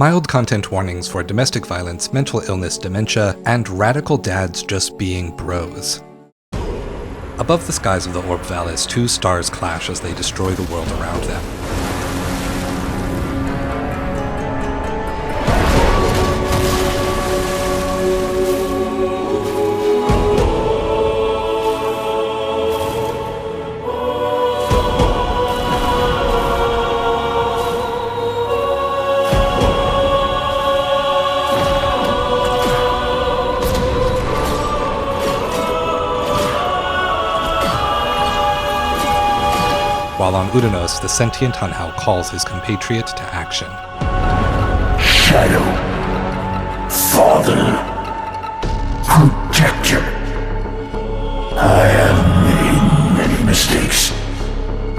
Mild content warnings for domestic violence, mental illness, dementia, and radical dads just being bros. Above the skies of the Orb Vallis, two stars clash as they destroy the world around them. While on Udanos, the sentient Hunhow calls his compatriot to action. Shadow. Father. Protector. I have made many mistakes.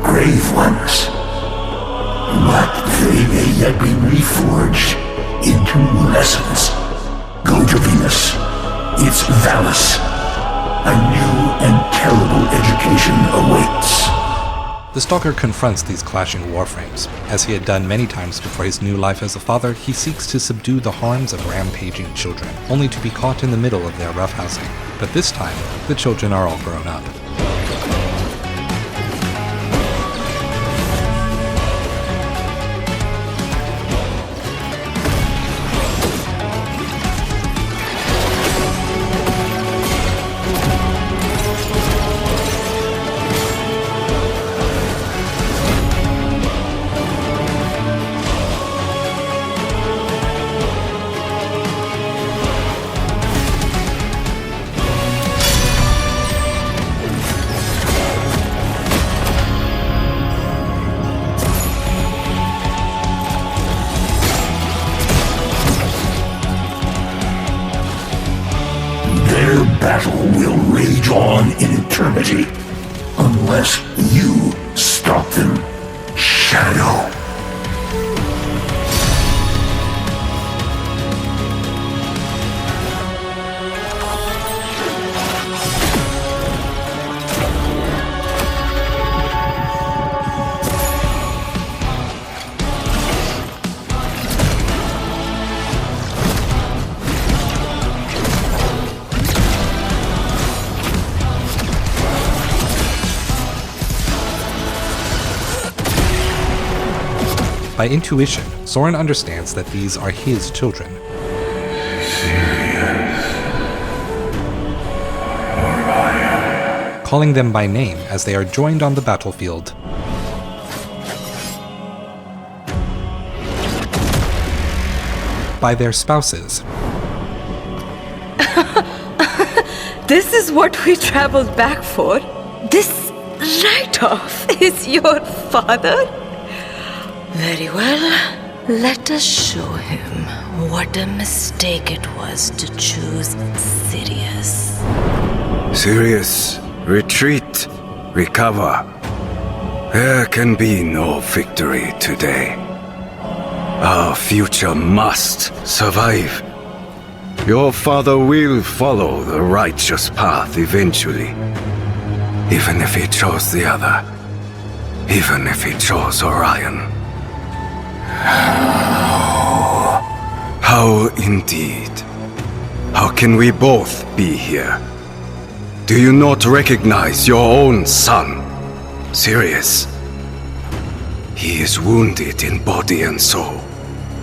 Grave ones. But they may yet be reforged into lessons. Go to Venus. It's Vallis. A new and terrible education awaits. The Stalker confronts these clashing warframes. As he had done many times before his new life as a father, he seeks to subdue the harms of rampaging children, only to be caught in the middle of their roughhousing. But this time, the children are all grown up. Battle will rage on in eternity, unless you stop them, Shadow. By intuition, Soren understands that these are his children. Serious. Orion. Calling them by name as they are joined on the battlefield. By their spouses. This is what we traveled back for? This write-off is your father? Very well. Let us show him what a mistake it was to choose Sirius. Sirius, retreat, recover. There can be no victory today. Our future must survive. Your father will follow the righteous path eventually. Even if he chose the other. Even if he chose Orion. How indeed? How can we both be here? Do you not recognize your own son, Sirius? He is wounded in body and soul.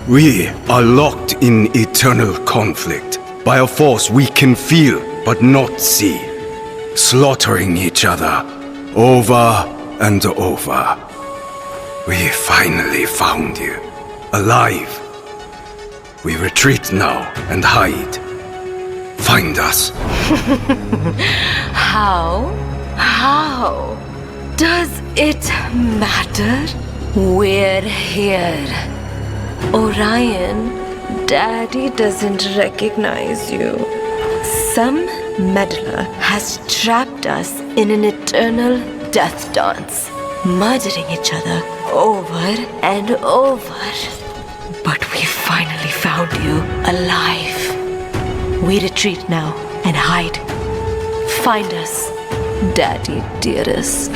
We are locked in eternal conflict by a force we can feel but not see, slaughtering each other over and over. We finally found you, alive. We retreat now and hide. Find us. How? Does it matter? We're here. Orion, Daddy doesn't recognize you. Some meddler has trapped us in an eternal death dance, murdering each other over and over. But we finally found you alive. We retreat now and hide. Find us, Daddy dearest.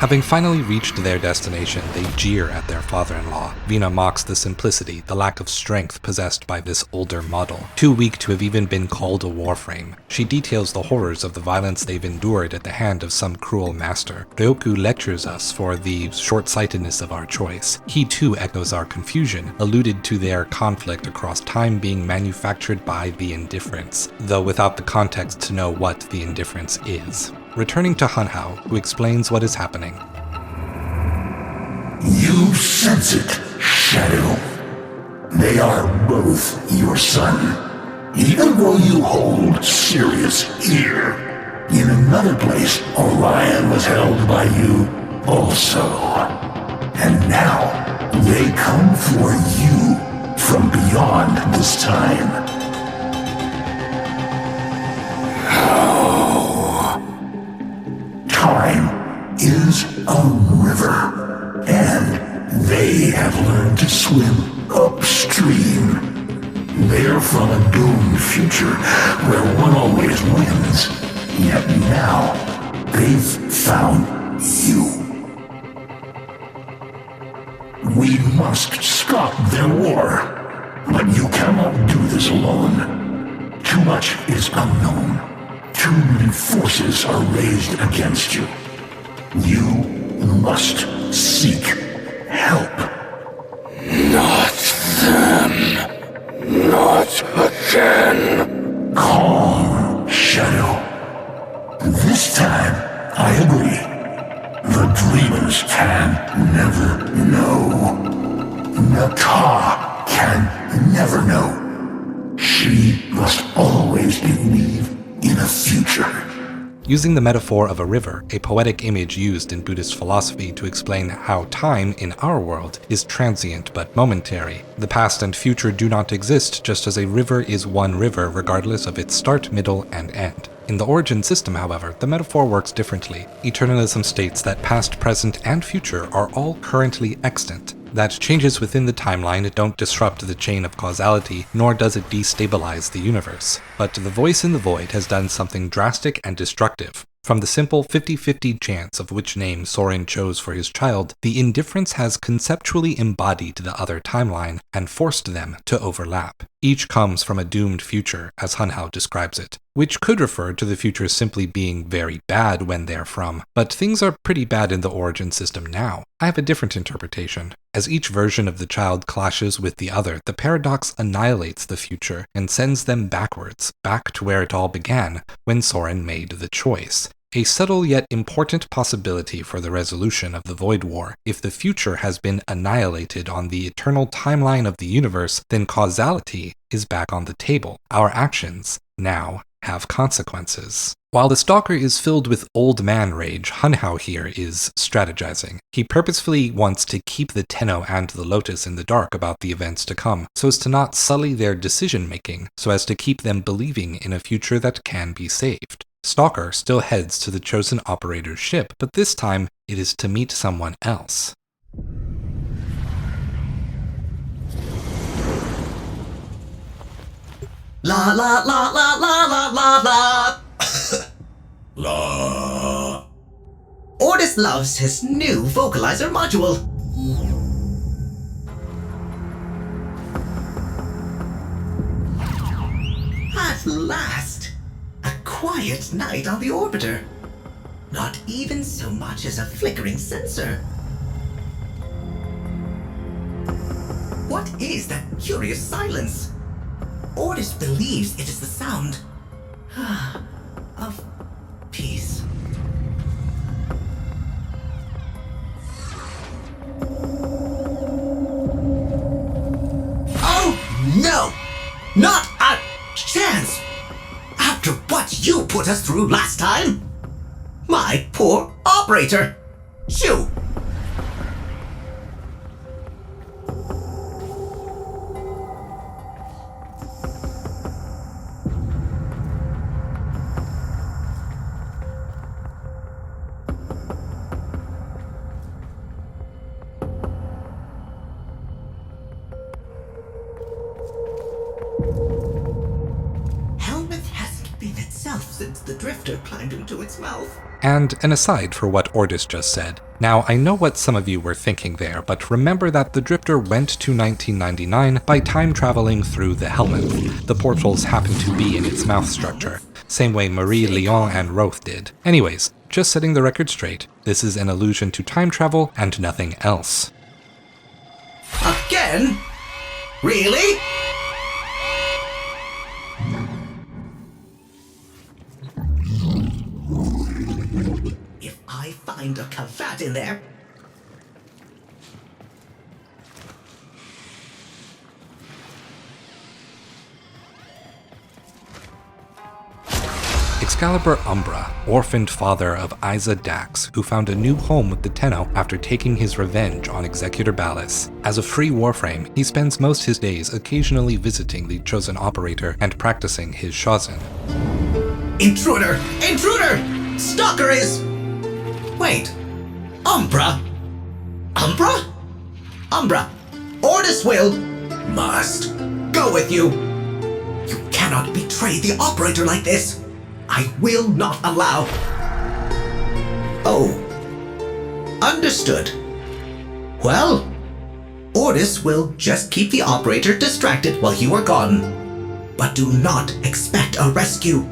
Having finally reached their destination, they jeer at their father-in-law. Vina mocks the simplicity, the lack of strength possessed by this older model, too weak to have even been called a warframe. She details the horrors of the violence they've endured at the hand of some cruel master. Ryoku lectures us for the short-sightedness of our choice. He too echoes our confusion, alluded to their conflict across time being manufactured by the indifference, though without the context to know what the indifference is. Returning to Hunhow, who explains what is happening. You sense it, Shadow. They are both your son. Even though you hold Sirius here, in another place, Orion was held by you also. And now, they come for you from beyond this time. Time is a river, and they have learned to swim upstream. They're from a doomed future where one always wins, yet now they've found you. We must stop their war, but you cannot do this alone. Too much is unknown. Too many forces are raised against you. You must seek help. Not them. Not again. Calm, Shadow. This time, I agree. The dreamers can never know. Naka can never know. She must always believe in a future. Using the metaphor of a river, a poetic image used in Buddhist philosophy to explain how time in our world is transient but momentary. The past and future do not exist, just as a river is one river regardless of its start, middle, and end. In the origin system, however, the metaphor works differently. Eternalism states that past, present, and future are all currently extant. That changes within the timeline don't disrupt the chain of causality, nor does it destabilize the universe. But the voice in the void has done something drastic and destructive. From the simple 50-50 chance of which name Soren chose for his child, the indifference has conceptually embodied the other timeline and forced them to overlap. Each comes from a doomed future, as Hunhow describes it, which could refer to the future simply being very bad when they're from, but things are pretty bad in the origin system now. I have a different interpretation. As each version of the child clashes with the other, the paradox annihilates the future and sends them backwards, back to where it all began, when Soren made the choice. A subtle yet important possibility for the resolution of the Void War. If the future has been annihilated on the eternal timeline of the universe, then causality is back on the table. Our actions, now, have consequences. While the Stalker is filled with old man rage, Hunhow here is strategizing. He purposefully wants to keep the Tenno and the Lotus in the dark about the events to come, so as to not sully their decision-making, so as to keep them believing in a future that can be saved. Stalker still heads to the chosen operator's ship, but this time it is to meet someone else. La la la la la la la la. La. Ordis loves his new vocalizer module. At last, a quiet night on the orbiter. Not even so much as a flickering sensor. What is that curious silence? Ordis believes it is the sound of peace. Oh no! Not a chance! After what you put us through last time? My poor operator! Shoo! Since the drifter climbed into its mouth. And an aside for what Ordis just said, Now, I know what some of you were thinking there, but remember that the Drifter went to 1999 by time traveling through the Helminth. The portals happen to be in its mouth structure, same way Marie, Leon, and Roth did. Anyways, just setting the record straight, this is an allusion to time travel and nothing else. Again? Really? If I find a cavat in there... Excalibur Umbra, orphaned father of Isa Dax, who found a new home with the Tenno after taking his revenge on Executor Ballas. As a free warframe, he spends most his days occasionally visiting the chosen operator and practicing his Shazin. Intruder! Intruder! Stalker is... Wait. Umbra? Umbra? Umbra, Ordis will... must go with you. You cannot betray the operator like this. I will not allow... Oh. Understood. Well, Ordis will just keep the operator distracted while you are gone. But do not expect a rescue.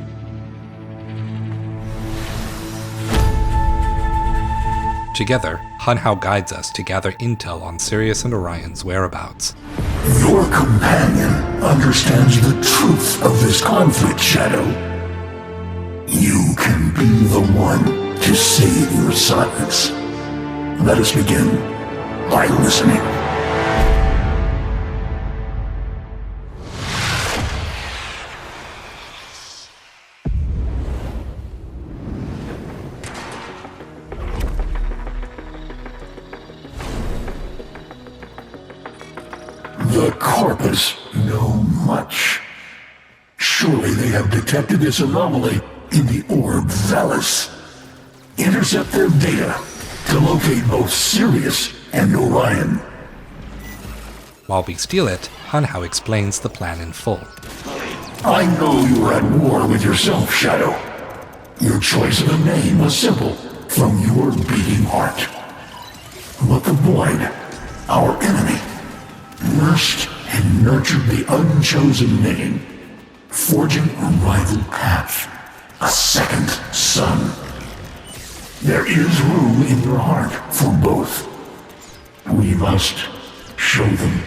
Together, Hunhow guides us to gather intel on Sirius and Orion's whereabouts. Your companion understands the truth of this conflict, Shadow. You can be the one to save your sons. Let us begin by listening. The Corpus know much. Surely they have detected this anomaly in the orb Valis. Intercept their data to locate both Sirius and Orion. While we steal it, Hunhow explains the plan in full. I know you are at war with yourself, Shadow. Your choice of a name was simple, from your beating heart. But the Void, our enemy, nursed and nurtured the unchosen name, forging a rival path, a second son. There is room in your heart for both. We must show them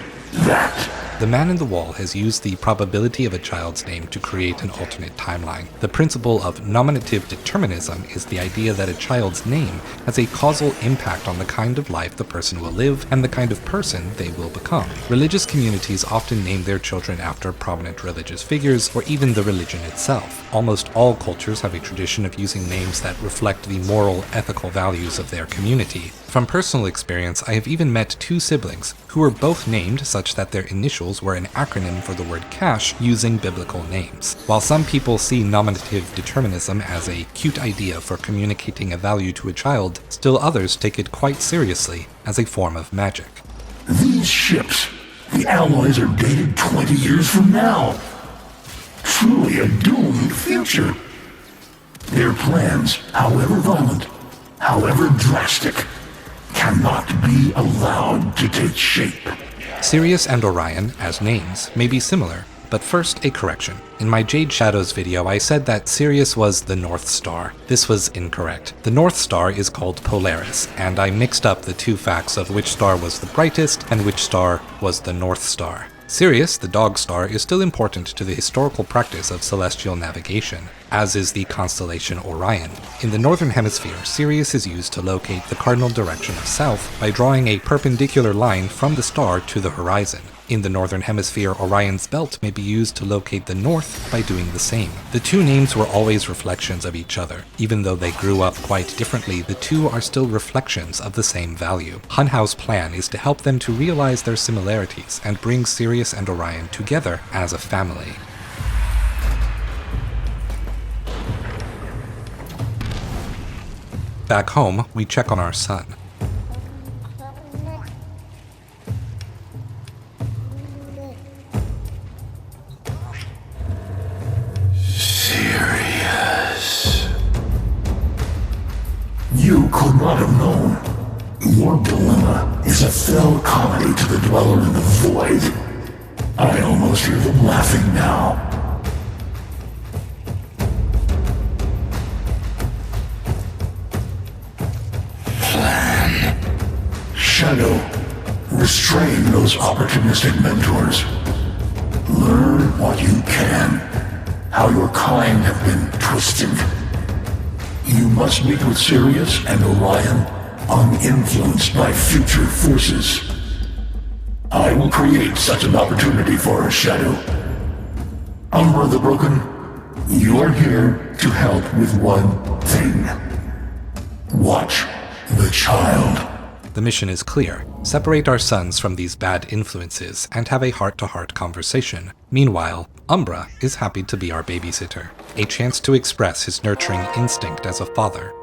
that. The man in the wall has used the probability of a child's name to create an alternate timeline. The principle of nominative determinism is the idea that a child's name has a causal impact on the kind of life the person will live and the kind of person they will become. Religious communities often name their children after prominent religious figures or even the religion itself. Almost all cultures have a tradition of using names that reflect the moral, ethical values of their community. From personal experience, I have even met two siblings who were both named such that their initials were an acronym for the word cash using biblical names. While some people see nominative determinism as a cute idea for communicating a value to a child, still others take it quite seriously as a form of magic. These ships, the alloys are dated 20 years from now. Truly a doomed future. Their plans, however violent, however drastic, cannot be allowed to take shape. Sirius and Orion, as names, may be similar, but first a correction. In my Jade Shadows video, I said that Sirius was the North Star. This was incorrect. The North Star is called Polaris, and I mixed up the two facts of which star was the brightest and which star was the North Star. Sirius, the dog star, is still important to the historical practice of celestial navigation, as is the constellation Orion. In the northern hemisphere, Sirius is used to locate the cardinal direction of south by drawing a perpendicular line from the star to the horizon. In the northern hemisphere, Orion's belt may be used to locate the north by doing the same. The two names were always reflections of each other. Even though they grew up quite differently, the two are still reflections of the same value. Hunhow's plan is to help them to realize their similarities and bring Sirius and Orion together as a family. Back home, we check on our son. You could not have known. dilemma is a fell comedy to the dweller in the void. I almost hear them laughing now. Shadow, restrain those opportunistic mentors. Learn what you can, how your kind have been twisted. You must meet with Sirius and Orion, uninfluenced by future forces. I will create such an opportunity for us, Shadow. Umbra the Broken, you are here to help with one thing. Watch the child. The mission is clear. Separate our sons from these bad influences and have a heart-to-heart conversation. Meanwhile, Umbra is happy to be our babysitter, a chance to express his nurturing instinct as a father.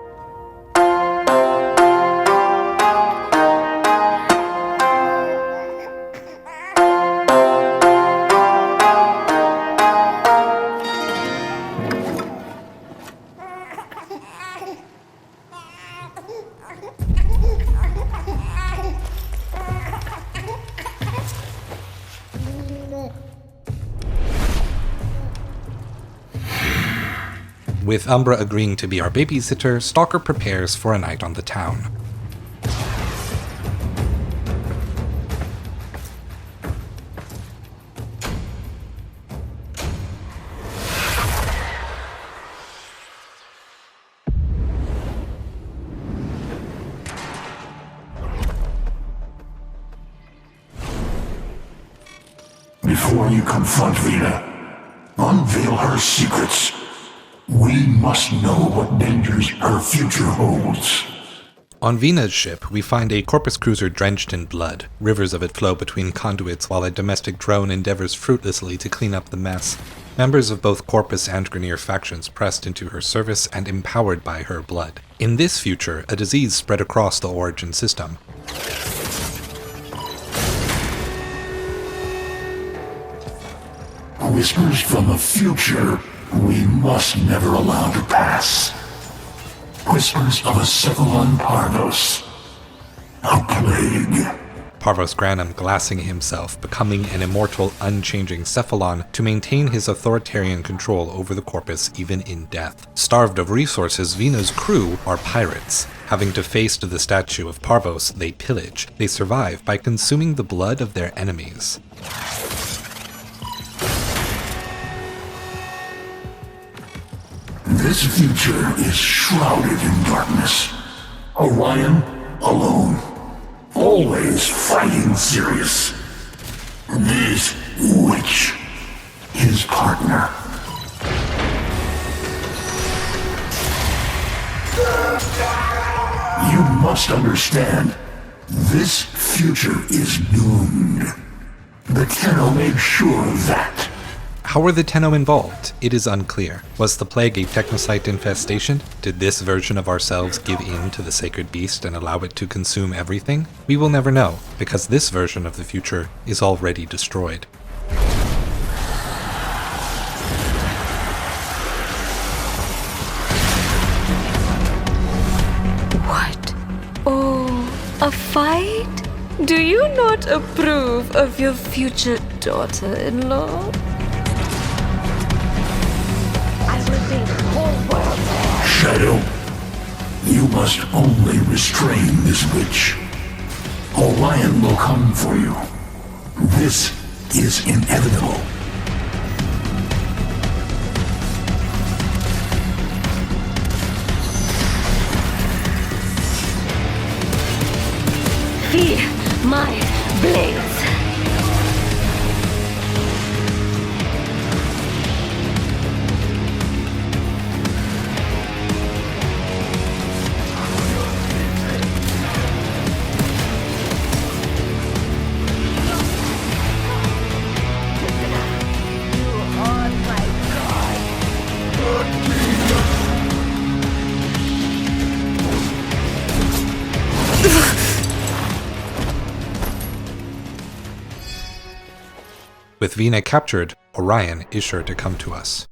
With Umbra agreeing to be our babysitter, Stalker prepares for a night on the town. Before you confront Vina, unveil her secrets. We must know what dangers her future holds. On Vina's ship, we find a Corpus cruiser drenched in blood. Rivers of it flow between conduits while a domestic drone endeavors fruitlessly to clean up the mess. Members of both Corpus and Grineer factions pressed into her service and empowered by her blood. In this future, a disease spread across the Origin system. Whispers from the future we must never allow to pass. Whispers of a Cephalon Parvos. A plague. Parvos Granum glassing himself, becoming an immortal, unchanging Cephalon to maintain his authoritarian control over the Corpus even in death. Starved of resources, Vina's crew are pirates. Having defaced the statue of Parvos, they pillage. They survive by consuming the blood of their enemies. This future is shrouded in darkness. Orion, alone. Always fighting Sirius. This witch, his partner. You must understand, this future is doomed. The Tenno made sure of that. How were the Tenno involved? It is unclear. Was the plague a technocyte infestation? Did this version of ourselves give in to the sacred beast and allow it to consume everything? We will never know, because this version of the future is already destroyed. What? Oh, a fight? Do you not approve of your future daughter-in-law? Shadow, you must only restrain this witch. Orion will come for you. This is inevitable. Feel my blades. With Vina captured, Orion is sure to come to us.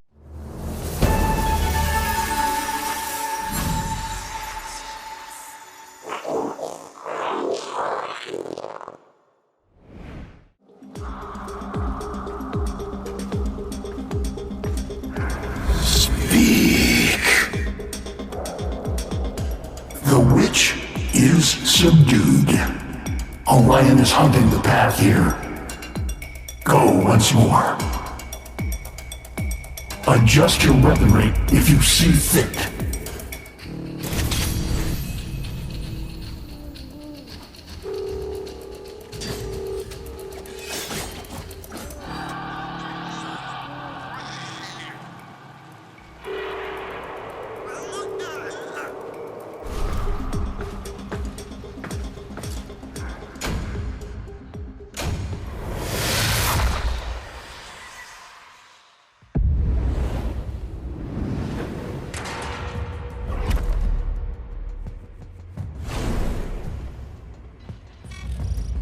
Speak. The witch is subdued. Orion is hunting the path here. Go once more. Adjust your weaponry if you see fit.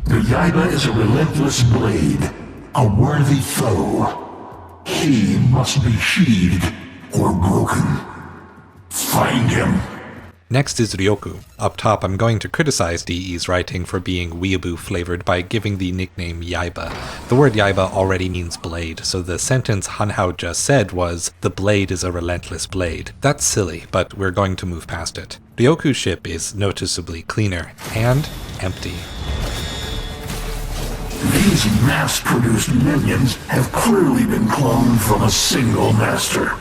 The Yaiba is a relentless blade, a worthy foe. He must be sheathed or broken. Find him. Next is Ryoku. Up top, I'm going to criticize DE's writing for being weeaboo flavored by giving the nickname Yaiba. The word Yaiba already means blade, so the sentence Hunhow just said was, "The blade is a relentless blade." That's silly, but we're going to move past it. Ryoku's ship is noticeably cleaner and empty. These mass-produced minions have clearly been cloned from a single master.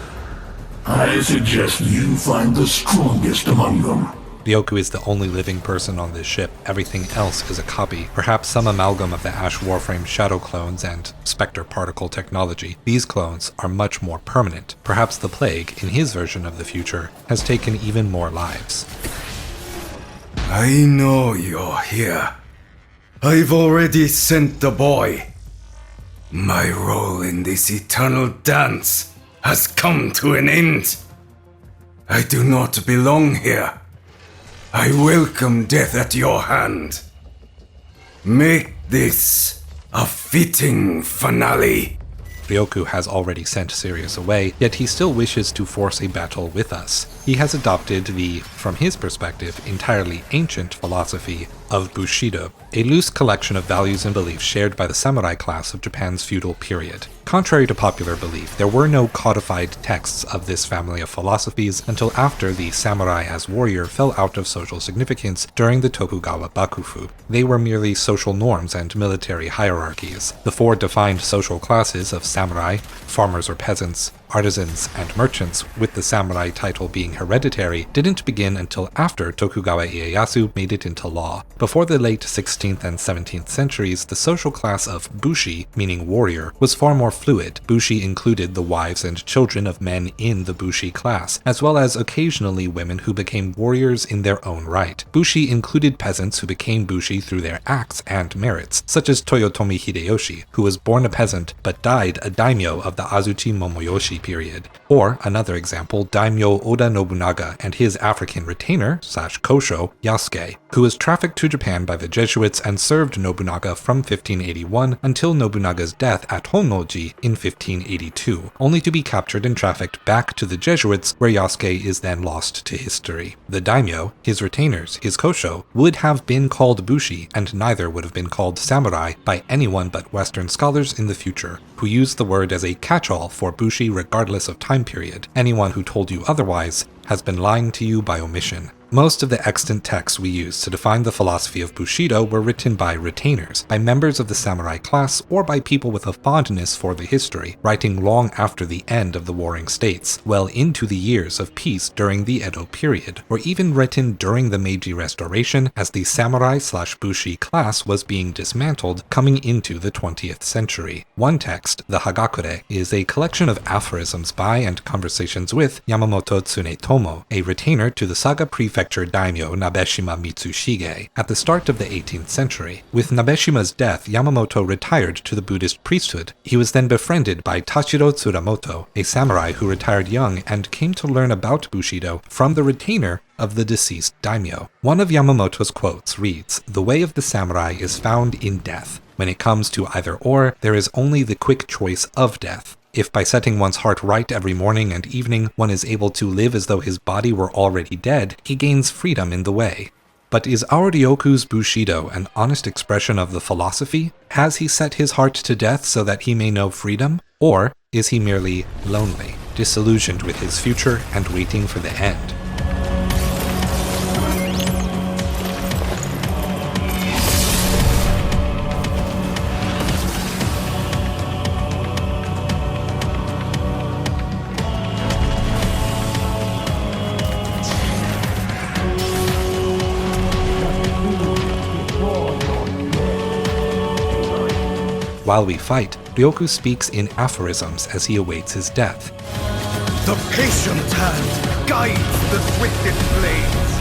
I suggest you find the strongest among them. Ryoku is the only living person on this ship. Everything else is a copy, perhaps some amalgam of the Ash Warframe shadow clones and Spectre particle technology. These clones are much more permanent. Perhaps the Plague, in his version of the future, has taken even more lives. I know you're here. I've already sent the boy. My role in this eternal dance has come to an end. I do not belong here. I welcome death at your hand. Make this a fitting finale. Ryoku has already sent Sirius away, yet he still wishes to force a battle with us. He has adopted the, from his perspective, entirely ancient philosophy of Bushido, a loose collection of values and beliefs shared by the samurai class of Japan's feudal period. Contrary to popular belief, there were no codified texts of this family of philosophies until after the samurai as warrior fell out of social significance during the Tokugawa Bakufu. They were merely social norms and military hierarchies. The four defined social classes of samurai, farmers or peasants, artisans, and merchants, with the samurai title being hereditary, didn't begin until after Tokugawa Ieyasu made it into law. Before the late 16th and 17th centuries, the social class of bushi, meaning warrior, was far more fluid. Bushi included the wives and children of men in the bushi class, as well as occasionally women who became warriors in their own right. Bushi included peasants who became bushi through their acts and merits, such as Toyotomi Hideyoshi, who was born a peasant but died a daimyo of the Azuchi Momoyoshi period. Or, another example, daimyo Oda Nobunaga and his African retainer, /kosho, Yasuke, who was trafficked to Japan by the Jesuits and served Nobunaga from 1581 until Nobunaga's death at Honnoji in 1582, only to be captured and trafficked back to the Jesuits, where Yasuke is then lost to history. The daimyo, his retainers, his kosho, would have been called bushi, and neither would have been called samurai by anyone but Western scholars in the future, who used the word as a catch-all for bushi regardless of time period. Anyone who told you otherwise has been lying to you by omission. Most of the extant texts we use to define the philosophy of Bushido were written by retainers, by members of the samurai class, or by people with a fondness for the history, writing long after the end of the warring states, well into the years of peace during the Edo period, or even written during the Meiji Restoration as the samurai/bushi class was being dismantled coming into the 20th century. One text, the Hagakure, is a collection of aphorisms by and conversations with Yamamoto Tsunetomo, a retainer to the saga prefecture daimyo Nabeshima Mitsushige at the start of the 18th century. With Nabeshima's death, Yamamoto retired to the Buddhist priesthood. He was then befriended by Tashiro Tsurumoto, a samurai who retired young and came to learn about Bushido from the retainer of the deceased daimyo. One of Yamamoto's quotes reads, "The way of the samurai is found in death. When it comes to either or, there is only the quick choice of death. If by setting one's heart right every morning and evening, one is able to live as though his body were already dead, he gains freedom in the way." But is our Ryoku's Bushido an honest expression of the philosophy? Has he set his heart to death so that he may know freedom? Or is he merely lonely, disillusioned with his future and waiting for the end? While we fight, Ryoku speaks in aphorisms as he awaits his death. The patient hand guides the swiftest blades.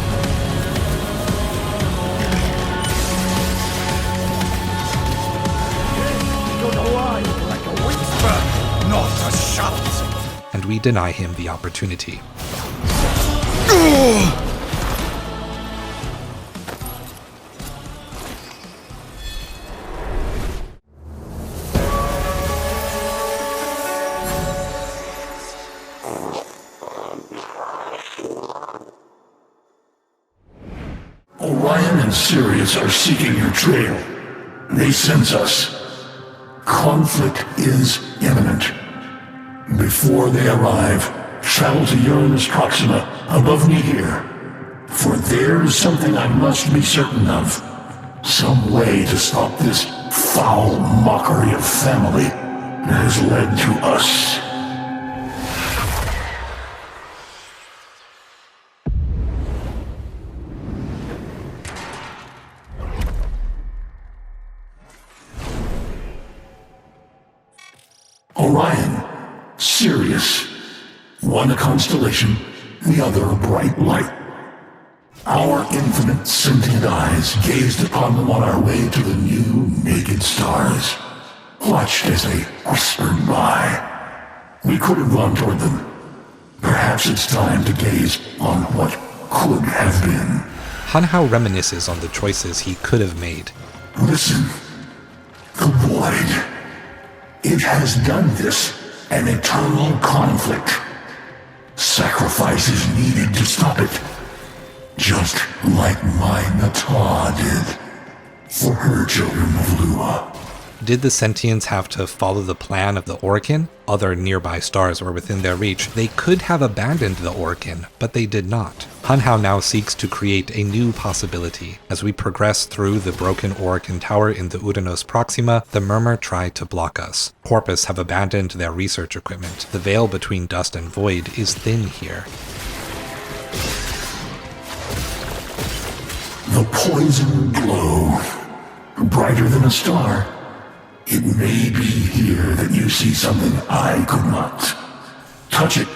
You're alive like a whisper, not a shout. And we deny him the opportunity. Orion and Sirius are seeking your trail. They sense us. Conflict is imminent. Before they arrive, travel to Uranus Proxima above me here. For there is something I must be certain of. Some way to stop this foul mockery of family that has led to us. Orion, Sirius, one a constellation, the other a bright light. Our infinite sentient eyes gazed upon them on our way to the new naked stars, watched as they whispered by. We could have gone toward them. Perhaps it's time to gaze on what could have been. Hunhow reminisces on the choices he could have made. Listen, the void. It has done this, an eternal conflict. Sacrifice is needed to stop it. Just like my Nata did for her children of Lua. Did the sentients have to follow the plan of the Orokin? Other nearby stars were within their reach. They could have abandoned the Orokin, but they did not. Hunhow now seeks to create a new possibility. As we progress through the broken Orokin tower in the Uranus Proxima, the Murmur try to block us. Porpoise have abandoned their research equipment. The veil between dust and void is thin here. The poison glow, brighter than a star. It may be here that you see something I could not. Touch it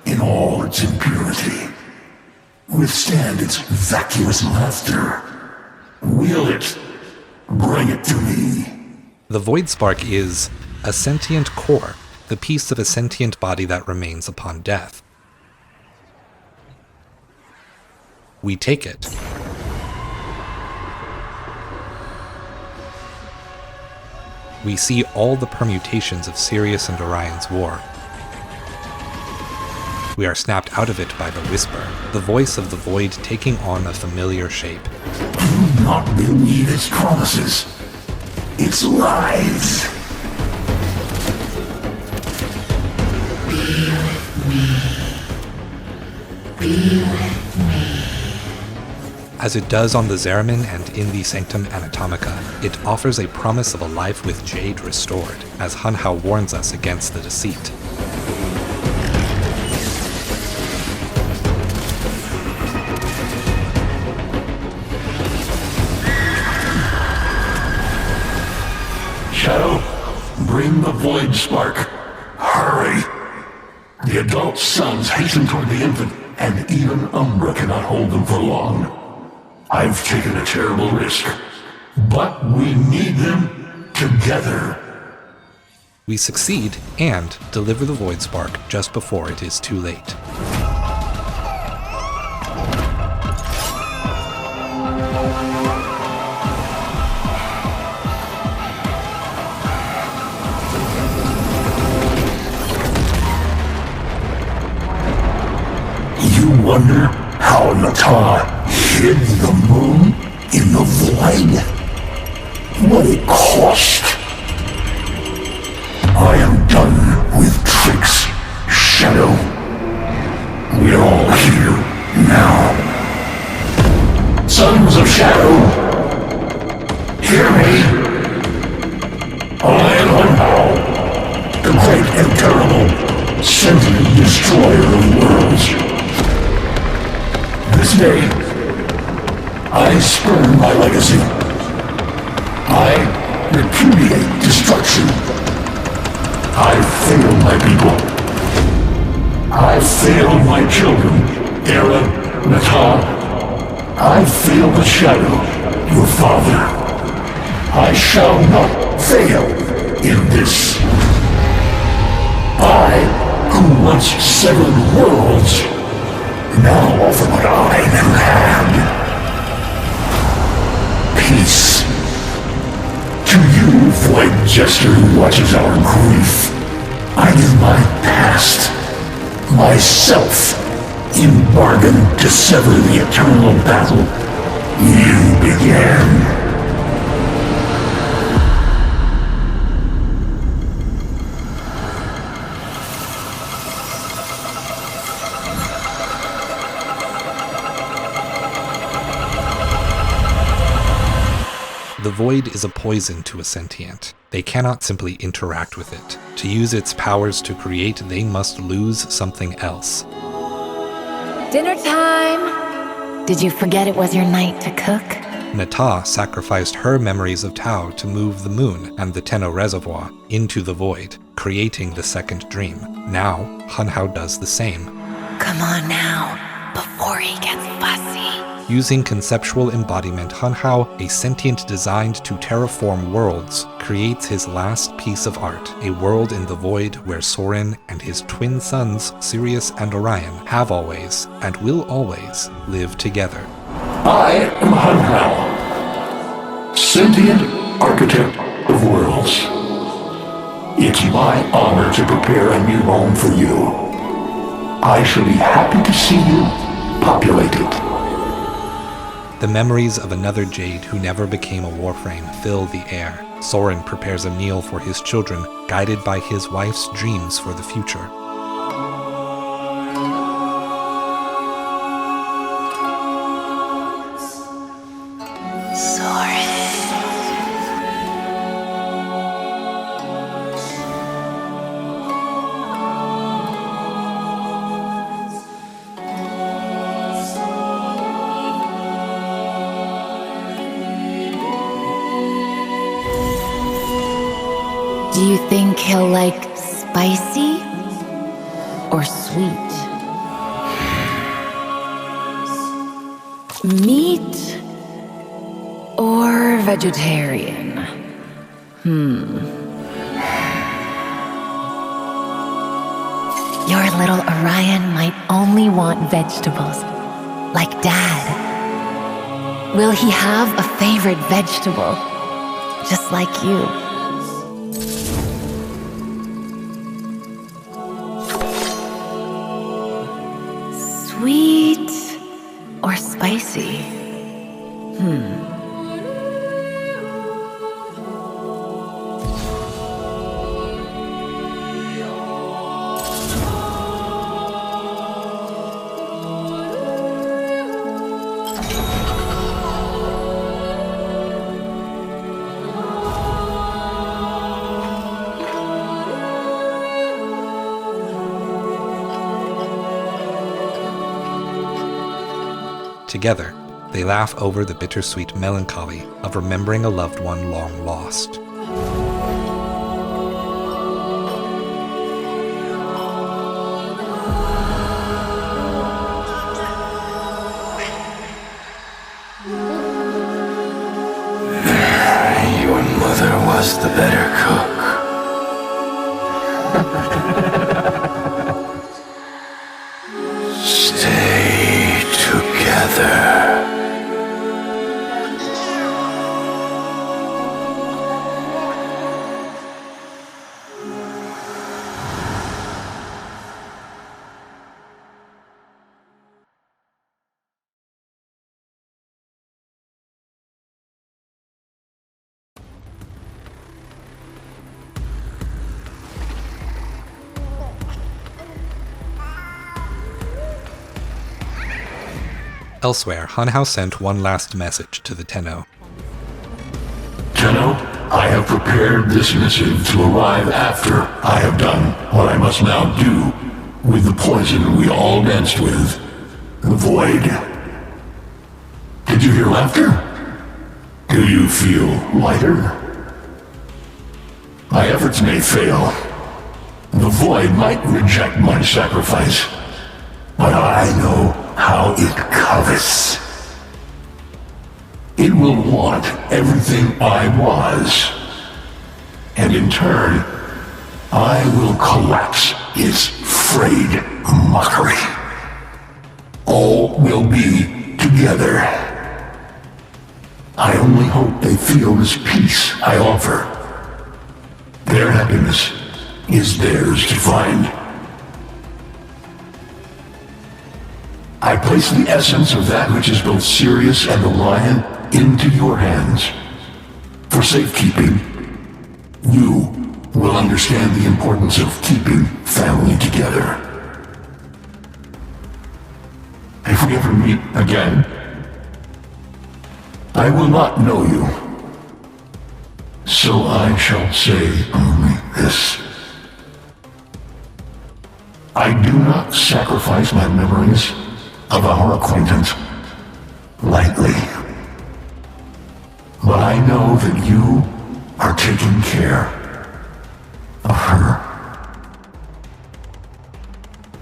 in all its impurity. Withstand its vacuous laughter. Wield it. Bring it to me. The Void Spark is a sentient core, the piece of a sentient body that remains upon death. We take it. We see all the permutations of Sirius and Orion's war. We are snapped out of it by the whisper, the voice of the void taking on a familiar shape. Do not believe its promises. Its lies. Be with me. Be with me. As it does on the Zeramin and in the Sanctum Anatomica, it offers a promise of a life with Jade restored, as Hunhow warns us against the deceit. Shadow, bring the Void Spark. Hurry! The adult sons hasten toward the infant, and even Umbra cannot hold them for long. I've taken a terrible risk, but we need them together. We succeed and deliver the Void Spark just before it is too late. You wonder how Nata hid the moon? in the void? What a cost! I am done with tricks, Shadow. We're all here now. Sons of Shadow, hear me. I am Hunhow, the great and terrible, sentient destroyer of worlds. This day, I spurn my legacy. I repudiate destruction. I failed my people. I failed my children, Era, Nata. I failed the Shadow, your father. I shall not fail in this. I, who once severed worlds, now offer what I never had. Peace. To you, void jester who watches our grief, I give my past, myself, in bargain to sever the eternal battle you began. The void is a poison to a sentient. They cannot simply interact with it. To use its powers to create, they must lose something else. Dinner time! Did you forget it was your night to cook? Nata sacrificed her memories of Tao to move the moon and the Tenno reservoir into the void, creating the second dream. Now, Hunhow does the same. Come on now, before he gets fussy. Using conceptual embodiment, Hunhow, a sentient designed to terraform worlds, creates his last piece of art, a world in the void where Soren and his twin sons, Sirius and Orion, have always, and will always, live together. I am Hunhow, sentient architect of worlds. It's my honor to prepare a new home for you. I shall be happy to see you populate it. The memories of another Jade who never became a warframe fill the air. Soren prepares a meal for his children, guided by his wife's dreams for the future. Do you think he'll like spicy or sweet? Meat or vegetarian? Your little Orion might only want vegetables, like Dad. Will he have a favorite vegetable, just like you? Sweet or spicy? Together, they laugh over the bittersweet melancholy of remembering a loved one long lost. Your mother was the better cook. Stay together. Elsewhere, Hunhow sent one last message to the Tenno. Tenno, I have prepared this missive to arrive after I have done what I must now do with the poison we all danced with, the void. Did you hear laughter? Do you feel lighter? My efforts may fail. The void might reject my sacrifice, but I know how it covets. It will want everything I was, and in turn, I will collapse its frayed mockery. All will be together. I only hope they feel this peace I offer. Their happiness is theirs to find. I place the essence of that which is both Sirius and Orion into your hands. For safekeeping, you will understand the importance of keeping family together. If we ever meet again, I will not know you. So I shall say only this. I do not sacrifice my memories of our acquaintance lightly. But I know that you are taking care of her.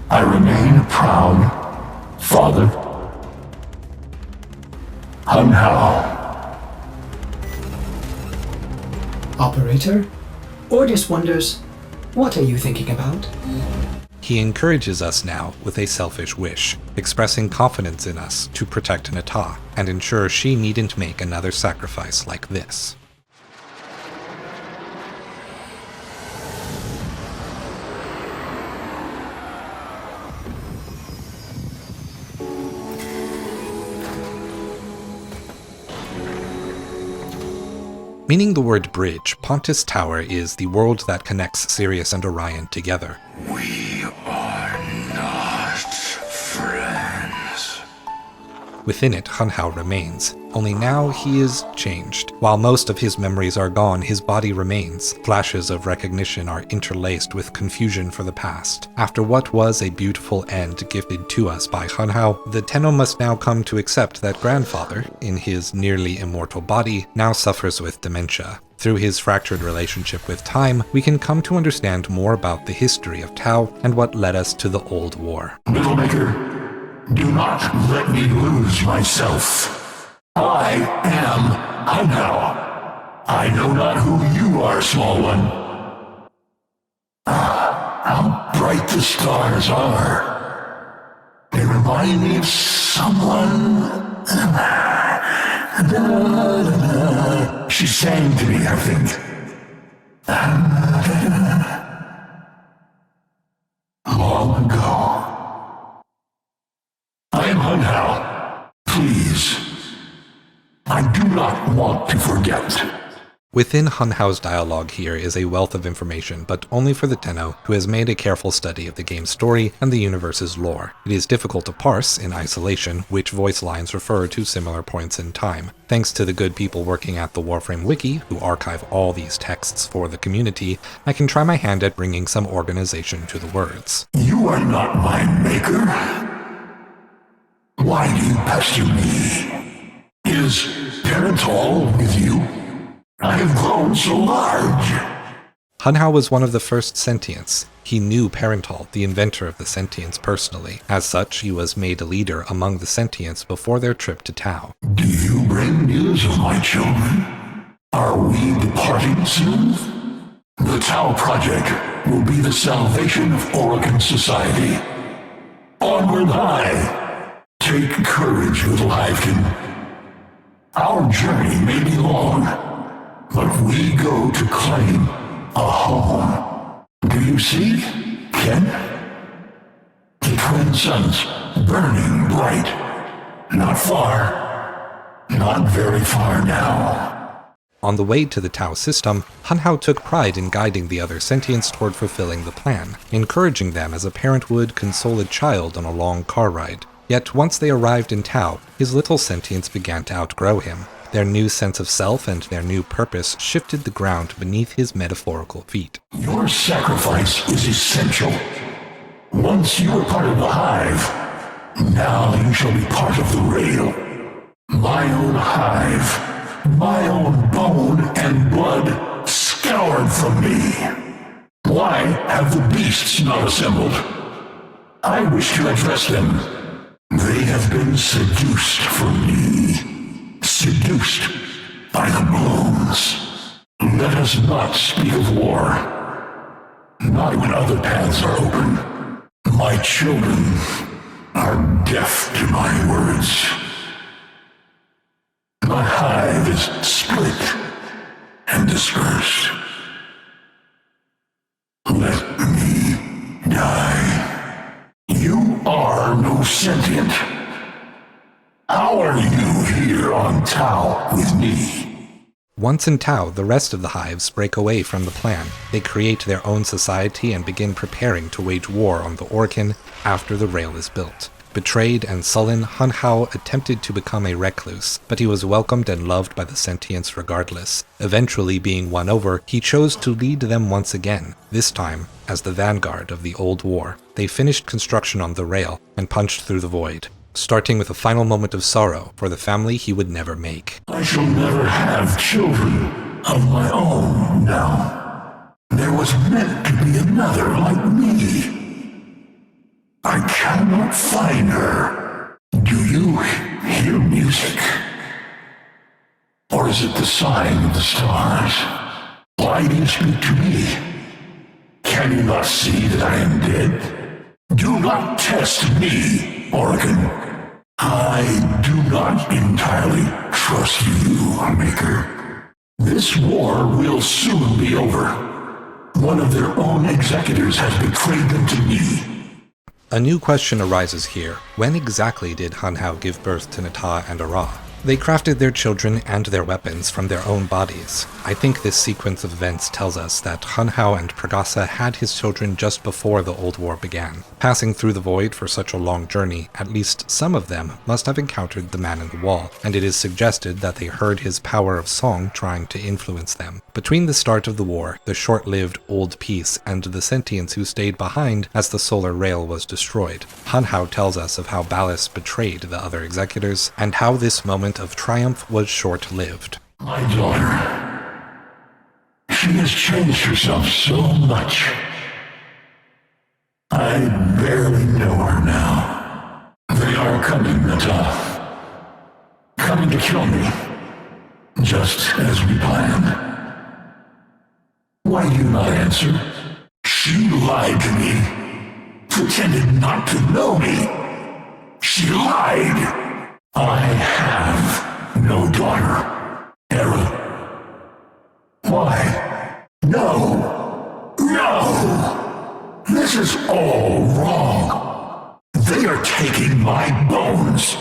I remain a proud father. Hunhow. Operator? Ordis wonders, what are you thinking about? He encourages us now with a selfish wish, expressing confidence in us to protect Nata and ensure she needn't make another sacrifice like this. Meaning the word bridge, Pontus Tower is the world that connects Sirius and Orion together. We are not friends. Within it, Hunhow remains, only now he is changed. While most of his memories are gone, his body remains. Flashes of recognition are interlaced with confusion for the past. After what was a beautiful end gifted to us by Hunhow, the Tenno must now come to accept that grandfather, in his nearly immortal body, now suffers with dementia. Through his fractured relationship with time, we can come to understand more about the history of Tau and what led us to the Old War. Little Maker, do not let me lose myself. I am Hunhow. I know not who you are, small one. How bright the stars are. They remind me of someone. She sang to me, I think. Long ago. I am Hunhow. Please. I do not want to forget. Within Hunhow's dialogue here is a wealth of information, but only for the Tenno, who has made a careful study of the game's story and the universe's lore. It is difficult to parse, in isolation, which voice lines refer to similar points in time. Thanks to the good people working at the Warframe Wiki, who archive all these texts for the community, I can try my hand at bringing some organization to the words. You are not my maker. Why do you pester me? Is Parental with you? I have grown so large. Hunhow was one of the first sentients. He knew Parental, the inventor of the sentients, personally. As such, he was made a leader among the sentients before their trip to Tau. Do you bring news of my children? Are we departing soon? The Tau Project will be the salvation of Orokin society. Onward high! Take courage, little Hivekin. Our journey may be long, but we go to claim a home. Do you see, Ken? The twin suns burning bright. Not far. Not very far now. On the way to the Tau system, Hunhow took pride in guiding the other sentients toward fulfilling the plan, encouraging them as a parent would console a child on a long car ride. Yet once they arrived in Tao, his little sentience began to outgrow him. Their new sense of self and their new purpose shifted the ground beneath his metaphorical feet. Your sacrifice is essential. Once you were part of the hive, now you shall be part of the rail. My own hive, my own bone and blood scoured from me. Why have the beasts not assembled? I wish to address them. They have been seduced from me. Seduced by the blooms. Let us not speak of war. Not when other paths are open. My children are deaf to my words. My hive is split and dispersed. Let me die. You are no sentient. How are you here on Tao with me? Once in Tao, the rest of the hives break away from the plan. They create their own society and begin preparing to wage war on the Orkin after the rail is built. Betrayed and sullen, Hunhow attempted to become a recluse, but he was welcomed and loved by the sentients regardless. Eventually being won over, he chose to lead them once again, this time as the vanguard of the old war. They finished construction on the rail and punched through the void, starting with a final moment of sorrow for the family he would never make. I shall never have children of my own now. There was meant to be another like me. I cannot find her. Do you hear music? Or is it the sign of the stars? Why do you speak to me? Can you not see that I am dead? Do not test me, Oregon. I do not entirely trust you, Maker. This war will soon be over. One of their own executors has betrayed them to me. A new question arises here. When exactly did Hunhow give birth to Nata and Ara? They crafted their children and their weapons from their own bodies. I think this sequence of events tells us that Hunhow and Pragasa had his children just before the Old War began. Passing through the void for such a long journey, at least some of them must have encountered the man in the wall, and it is suggested that they heard his power of song trying to influence them. Between the start of the war, the short-lived old peace, and the sentients who stayed behind as the solar rail was destroyed, Hunhow tells us of how Ballas betrayed the other executors, and how this moment of triumph was short-lived. My daughter, she has changed herself so much. I barely know her now. They are coming, Nata. Coming to kill me, just as we planned. Why do you not answer? She lied to me, pretended not to know me. She lied. I have no daughter, Era. Why? No! No! This is all wrong. They are taking my bones,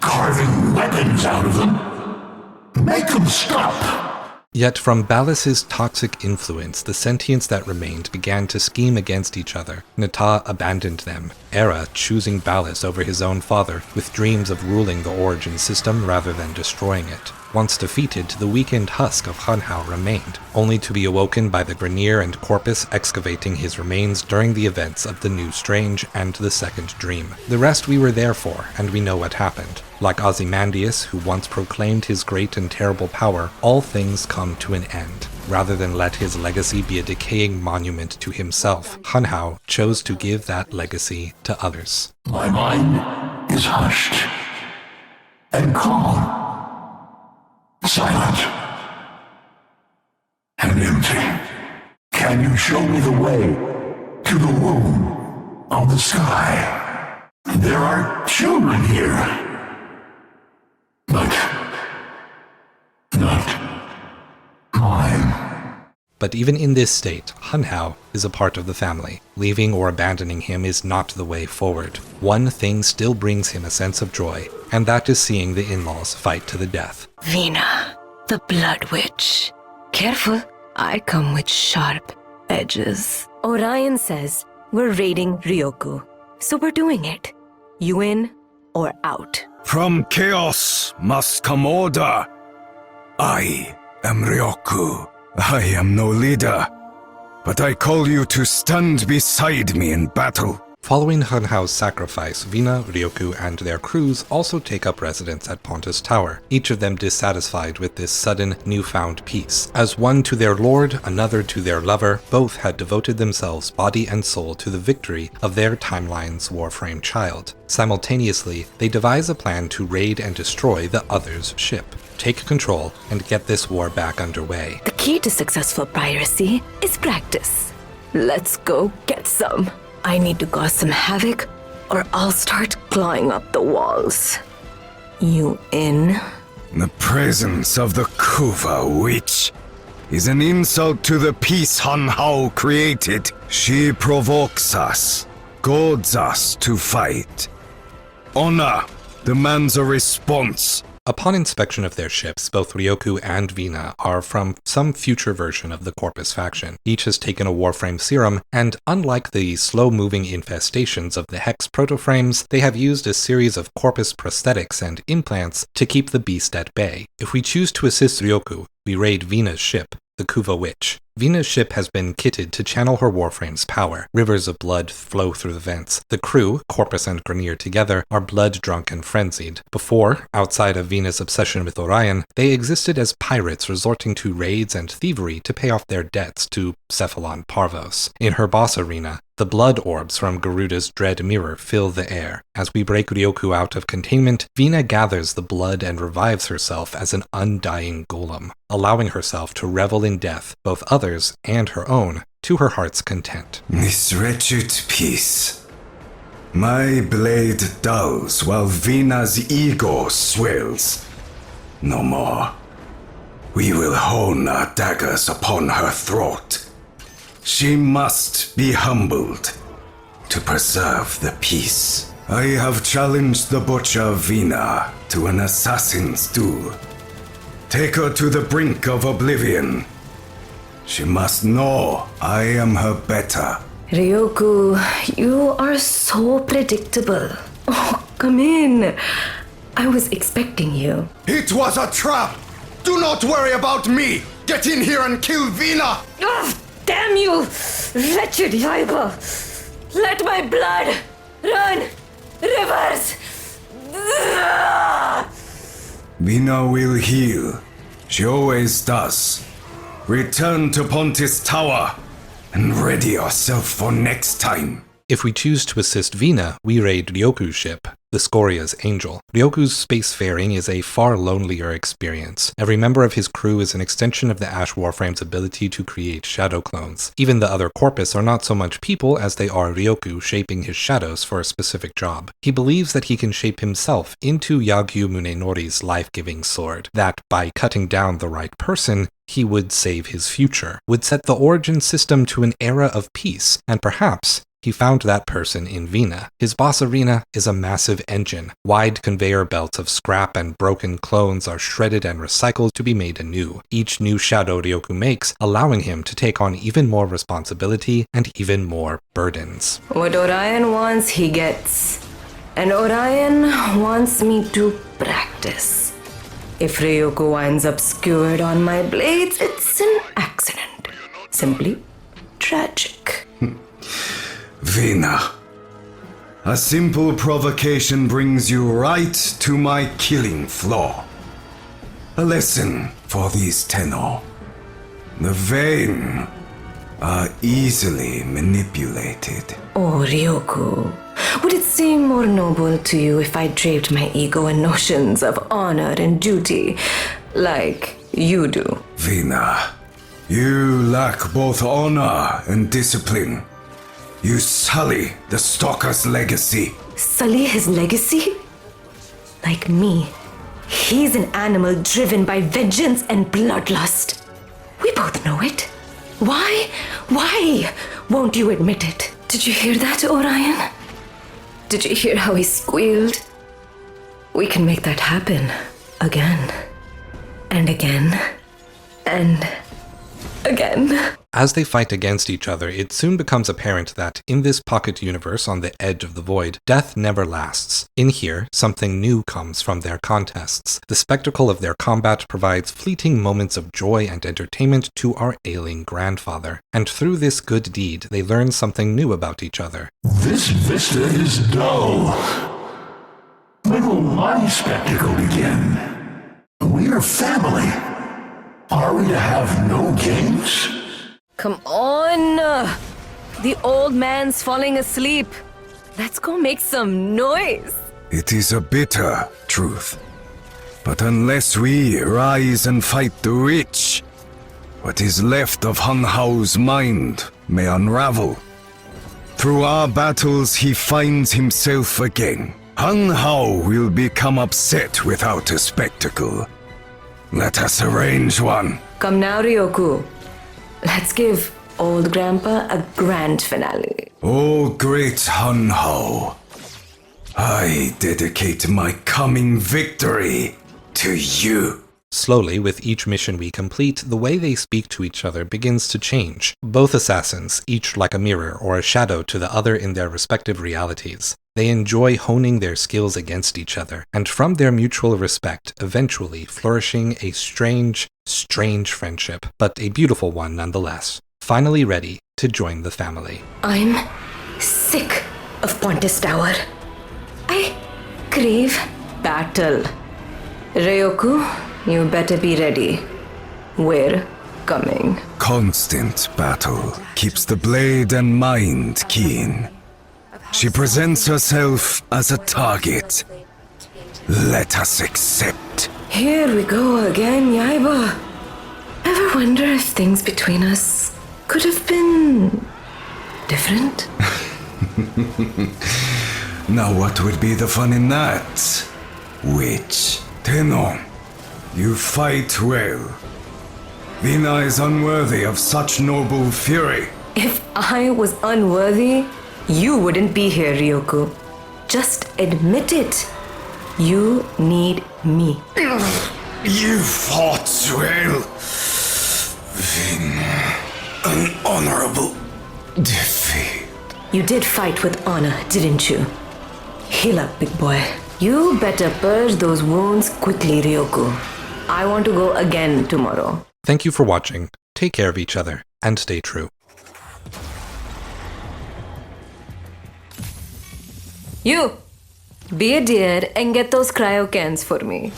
carving weapons out of them. Make them stop! Yet from Ballas's toxic influence, the sentients that remained began to scheme against each other. Nata abandoned them, Era choosing Ballas over his own father, with dreams of ruling the Origin system rather than destroying it. Once defeated, the weakened husk of Hunhow remained, only to be awoken by the Grineer and Corpus excavating his remains during the events of the New Strange and the Second Dream. The rest we were there for, and we know what happened. Like Ozymandias, who once proclaimed his great and terrible power, all things come to an end. Rather than let his legacy be a decaying monument to himself, Hunhow chose to give that legacy to others. My mind is hushed and calm. Silent and empty. Can you show me the way to the womb of the sky? There are children here, but not mine. But even in this state, Hunhow is a part of the family. Leaving or abandoning him is not the way forward. One thing still brings him a sense of joy, and that is seeing the in-laws fight to the death. Veena, the Blood Witch. Careful, I come with sharp edges. Orion says we're raiding Ryoku, so we're doing it. You in? or out. From chaos must come order. I am Ryoku. I am no leader, but I call you to stand beside me in battle. Following Hunhow's sacrifice, Vina, Ryoku, and their crews also take up residence at Pontus Tower, each of them dissatisfied with this sudden, newfound peace. As one to their lord, another to their lover, both had devoted themselves body and soul to the victory of their timeline's Warframe child. Simultaneously, they devise a plan to raid and destroy the other's ship, take control, and get this war back underway. The key to successful piracy is practice. Let's go get some. I need to cause some havoc, or I'll start clawing up the walls. You in? The presence of the Kuva witch is an insult to the peace Hunhow created. She provokes us, goads us to fight. Honor demands a response. Upon inspection of their ships, both Ryoku and Vina are from some future version of the Corpus faction. Each has taken a Warframe serum, and unlike the slow-moving infestations of the Hex protoframes, they have used a series of Corpus prosthetics and implants to keep the beast at bay. If we choose to assist Ryoku, we raid Vina's ship, the Kuva Witch. Vina's ship has been kitted to channel her Warframe's power. Rivers of blood flow through the vents. The crew, Corpus and Grineer together, are blood-drunk and frenzied. Before, outside of Vina's obsession with Orion, they existed as pirates resorting to raids and thievery to pay off their debts to Cephalon Parvos. In her boss arena, the blood orbs from Garuda's dread mirror fill the air. As we break Ryoku out of containment, Vina gathers the blood and revives herself as an undying golem, allowing herself to revel in death, both others and her own, to her heart's content. This wretched peace. My blade dulls while Vina's ego swells. No more. We will hone our daggers upon her throat. She must be humbled to preserve the peace. I have challenged the butcher Vina to an assassin's duel. Take her to the brink of oblivion. She must know I am her better. Ryoku, you are so predictable. Oh, come in. I was expecting you. It was a trap! Do not worry about me! Get in here and kill Vina! Oh, damn you, wretched Ryoku! Let my blood run rivers! Vina will heal. She always does. Return to Pontus Tower and ready yourself for next time. If we choose to assist Vina, we raid Ryoku's ship, the Scoria's Angel. Ryoku's spacefaring is a far lonelier experience. Every member of his crew is an extension of the Ash Warframe's ability to create shadow clones. Even the other Corpus are not so much people as they are Ryoku shaping his shadows for a specific job. He believes that he can shape himself into Yagyu Munenori's life-giving sword, that by cutting down the right person, he would save his future, would set the origin system to an era of peace, and perhaps he found that person in Vina. His boss arena is a massive engine. Wide conveyor belts of scrap and broken clones are shredded and recycled to be made anew. Each new shadow Ryoku makes, allowing him to take on even more responsibility and even more burdens. What Orion wants, he gets. And Orion wants me to practice. If Ryoku winds up skewered on my blades, it's an accident. Simply tragic. Vina, a simple provocation brings you right to my killing floor. A lesson for these Tenno. The vain are easily manipulated. Oh, Ryoku, would it seem more noble to you if I draped my ego in notions of honor and duty, like you do? Vina, you lack both honor and discipline. You sully the Stalker's legacy. Sully his legacy? Like me, he's an animal driven by vengeance and bloodlust. We both know it. Why won't you admit it? Did you hear that, Orion? Did you hear how he squealed? We can make that happen again and again and again. As they fight against each other, it soon becomes apparent that, in this pocket universe on the edge of the void, death never lasts. In here, something new comes from their contests. The spectacle of their combat provides fleeting moments of joy and entertainment to our ailing grandfather. And through this good deed, they learn something new about each other. This vista is dull. When will my spectacle begin? We're family. Are we to have no games? Come on! The old man's falling asleep. Let's go make some noise. It is a bitter truth. But unless we rise and fight the rich, what is left of Hunhow's mind may unravel. Through our battles he finds himself again. Hunhow will become upset without a spectacle. Let us arrange one. Come now, Ryoku. Let's give old grandpa a grand finale. O great Hunhow, I dedicate my coming victory to you. Slowly, with each mission we complete, the way they speak to each other begins to change. Both assassins, each like a mirror or a shadow to the other in their respective realities. They enjoy honing their skills against each other, and from their mutual respect, eventually flourishing a strange friendship, but a beautiful one nonetheless. Finally ready to join the family. I'm sick of Pontus Tower. I crave battle. Ryoku, you better be ready. We're coming. Constant battle keeps the blade and mind keen. She presents herself as a target. Let us accept. Here we go again, Yaiba. Ever wonder if things between us could have been different? Now what would be the fun in that? Witch. Tenon, you fight well. Vina is unworthy of such noble fury. If I was unworthy, you wouldn't be here, Ryoku. Just admit it. You need me. You fought well. Vina, an honorable defeat. You did fight with honor, didn't you? Heal up, big boy. You better purge those wounds quickly, Ryoku. I want to go again tomorrow. Thank you for watching. Take care of each other, and stay true. You, be a dear and get those cryo cans for me.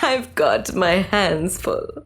I've got my hands full.